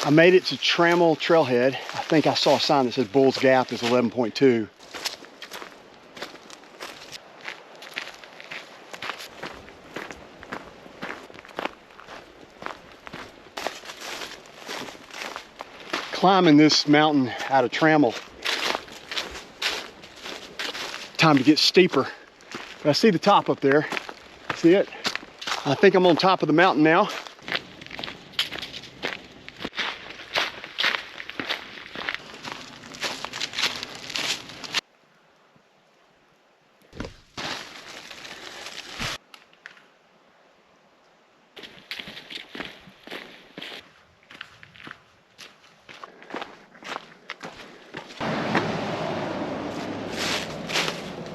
I made it to Trammell Trailhead. I think I saw a sign that says Bull's Gap is 11.2. Climbing this mountain out of Trammel. Time to get steeper. I see the top up there. See it? I think I'm on top of the mountain now.